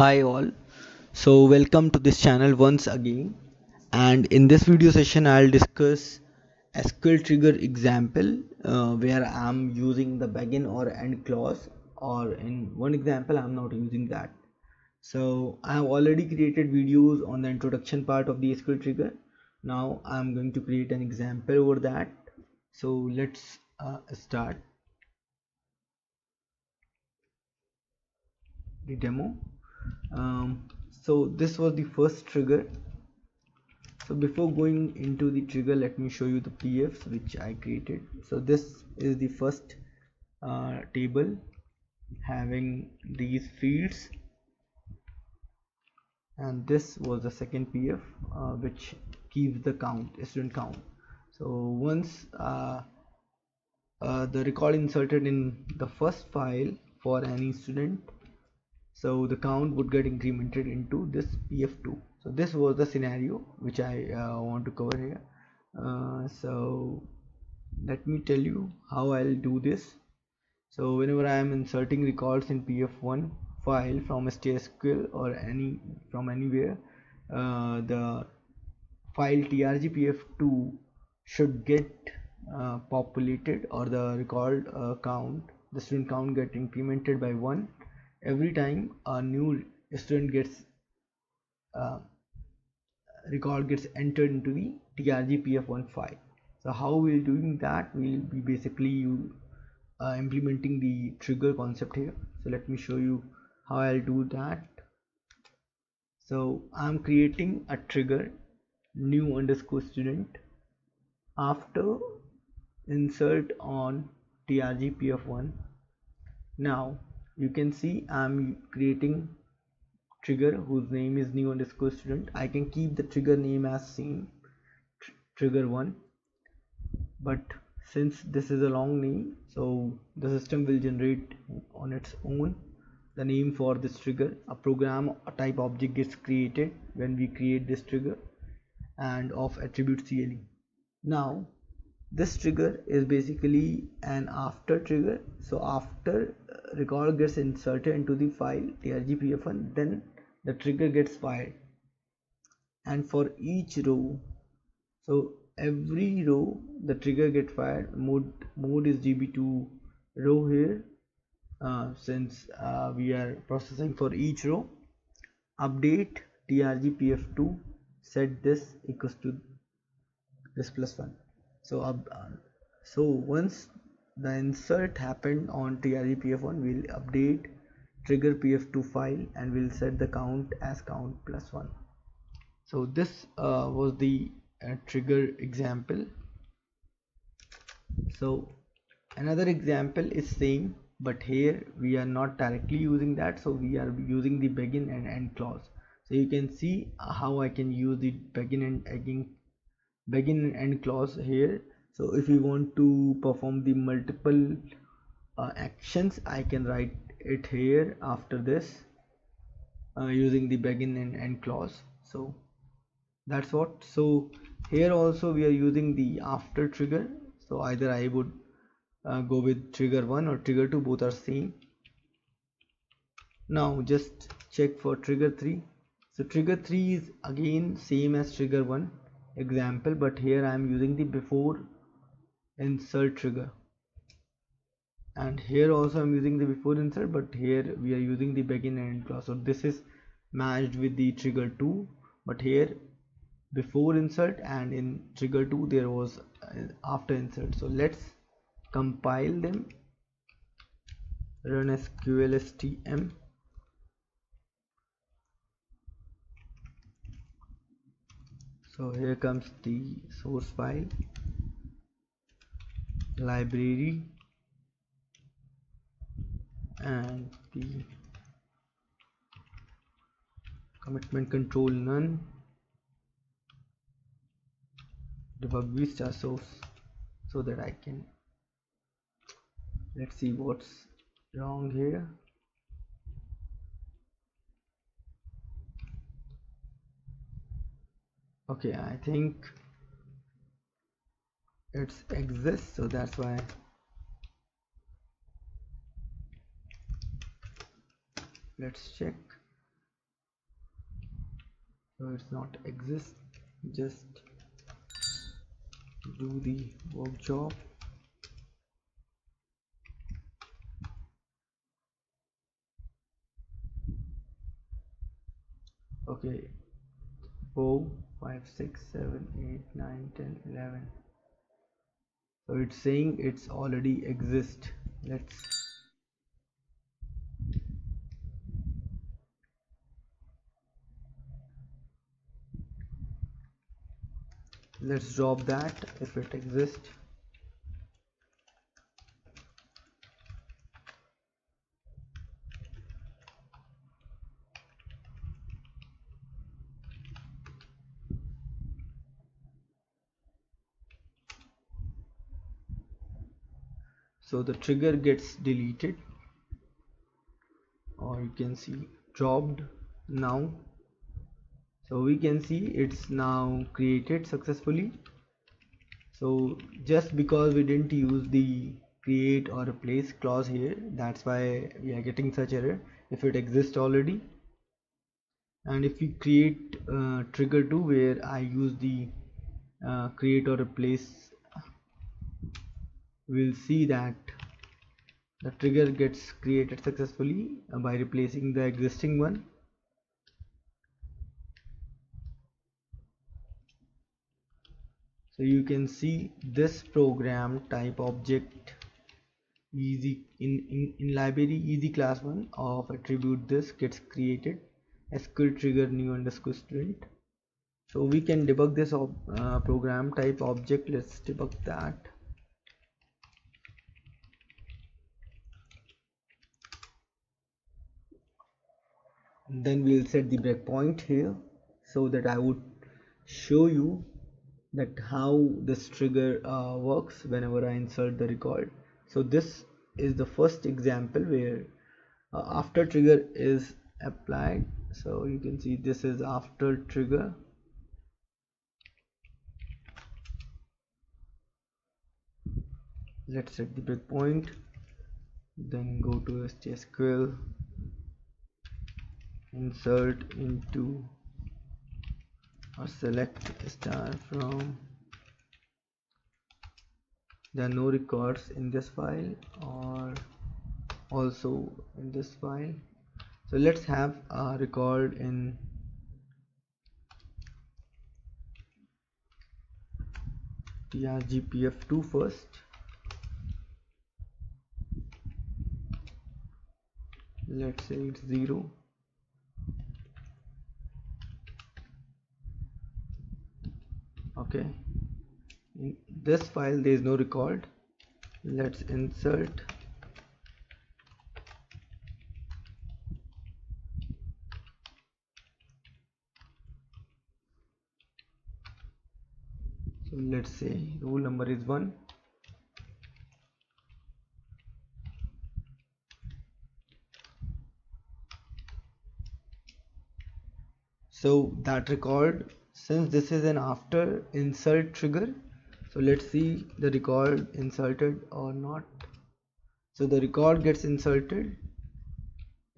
Hi all, so welcome to this channel once again, and in this video session I'll discuss SQL Trigger example where I'm using the begin or end clause, or in one example I'm not using that. So I have already created videos on the introduction part of the SQL Trigger. Now I'm going to create an example over that. So let's start the demo. So this was the first trigger. So before going into the trigger, let me show you the PFs which I created. So this is the first table having these fields, and this was the second PF which keeps the student count. So once the record inserted in the first file for any student, so the count would get incremented into this PF2. So this was the scenario which I want to cover here. So let me tell you how I'll do this. So whenever I am inserting records in PF1 file from STSQL or from anywhere, the file trgpf2 should get populated, or the record count, the student count, get incremented by 1 every time a new student gets record gets entered into the trgpf1 file. So how we're doing that, we'll be basically implementing the trigger concept here. So let me show you how I'll do that. So I'm creating a trigger new underscore student after insert on trgpf1. Now you can see I'm creating trigger whose name is new underscore student. I can keep the trigger name as same, trigger1, but since this is a long name, so the system will generate on its own the name for this trigger. A program type object gets created when we create this trigger, and of attribute CLE. Now this trigger is basically an after trigger. So after record gets inserted into the file trgpf1, then the trigger gets fired, and for each row, so every row the trigger get fired. Mode is DB2 row here, since we are processing for each row. Update trgpf2 set this equals to this +1. So once the insert happened on trgpf1, we'll update trigger pf2 file and we'll set the count as count +1. So this was the trigger example. So another example is same, but here we are not directly using that, so we are using the begin and end clause. So you can see how I can use the begin and end clause here. So if you want to perform the multiple actions, I can write it here after this using the begin and end clause. So that's what. So here also we are using the after trigger. So either I would go with trigger 1 or trigger 2, both are same. Now just check for trigger 3. So trigger 3 is again same as trigger 1 example, but here I am using the before insert trigger, and here also I'm using the before insert, but here we are using the begin and end clause. So this is matched with the trigger 2, but here before insert, and in trigger 2 there was after insert. So let's compile them, run sqlstm. So here comes the source file, library, and the commitment control none, debug vista source, so that I can, let's see what's wrong here. Okay, I think it's exists, so that's why. Let's check. so it's not exist. Just do the work job. Okay, 4 5 6 7 8 9 10 11. So it's saying it's already exist. Let's drop that if it exists. So the trigger gets deleted, or you can see dropped now. So we can see it's now created successfully. So just because we didn't use the create or replace clause here, that's why we are getting such error if it exists already. And if we create trigger 2 where I use the create or replace, we'll see that the trigger gets created successfully by replacing the existing one. So you can see this program type object easy in library easy class 1 of attribute this gets created SQL trigger new underscore student. So we can debug this program type object. Let's debug that. Then we'll set the breakpoint here so that I would show you that how this trigger works whenever I insert the record. So this is the first example where after trigger is applied. So you can see this is after trigger. Let's set the breakpoint, then go to SQL, insert into or select star from. There are no records in this file or also in this file. So let's have a record in trgpf2 first. Let's say it's 0. Okay, in this file there is no record. Let's insert. So let's say roll number is 1. So that record, since this is an after insert trigger, so let's see the record inserted or not. So the record gets inserted.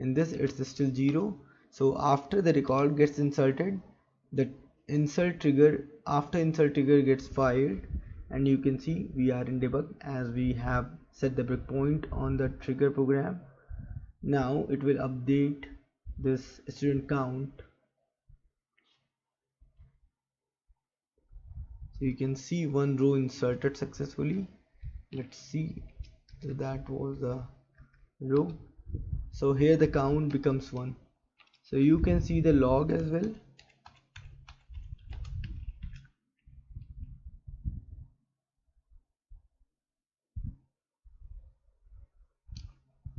In this it's still 0. So after the record gets inserted, the insert trigger gets fired, and you can see we are in debug as we have set the breakpoint on the trigger program. Now it will update this student count. So you can see one row inserted successfully. Let's see if that was the row. So here the count becomes 1. So you can see the log as well.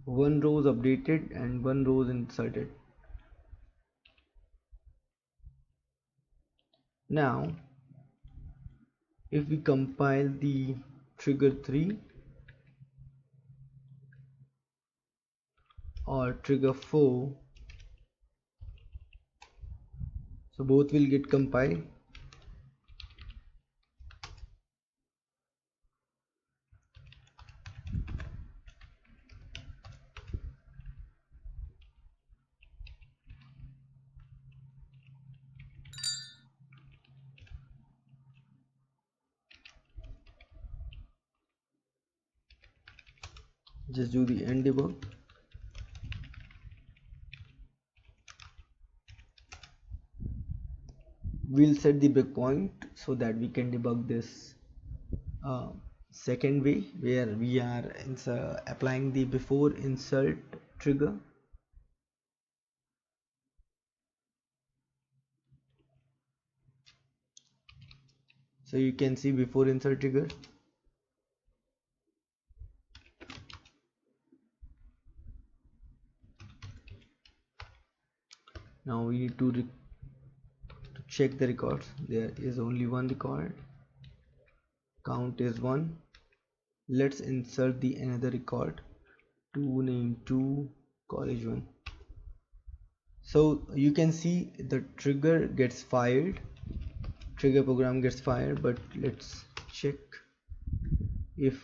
One row is updated and one row is inserted. Now if we compile the trigger 3 or trigger 4, so both will get compiled. just do the end debug. We'll set the breakpoint so that we can debug this uh, second way, where we are applying the before insert trigger. So you can see before insert trigger. Now we need to check the records. There is only one record, count is 1. Let's insert the another record, to name 2 college 1. So you can see the trigger gets fired, trigger program gets fired, but let's check if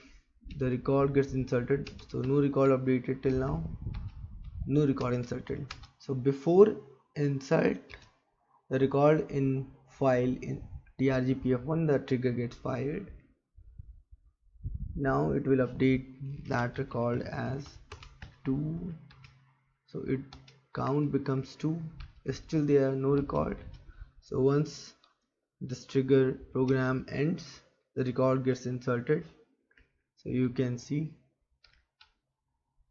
the record gets inserted. So no record updated till now, no record inserted. So before insert the record in file in trgpf1, the trigger gets fired. Now it will update that record as 2, so it count becomes 2. Still there are no record. So once this trigger program ends, the record gets inserted. So you can see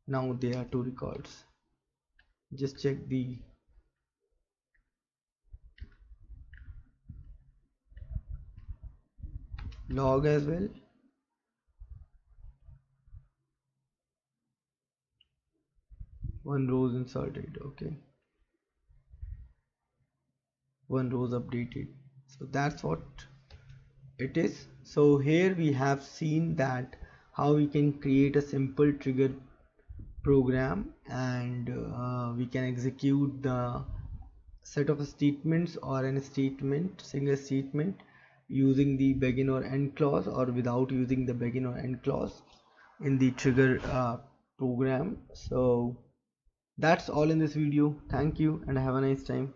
now there are 2 records. Just check the log as well. One row is inserted, okay, one row is updated. So that's what it is. So here we have seen that how we can create a simple trigger program, and we can execute the set of statements or an statement, single statement, using the begin or end clause, or without using the begin or end clause in the trigger program. So that's all in this video. Thank you and have a nice time.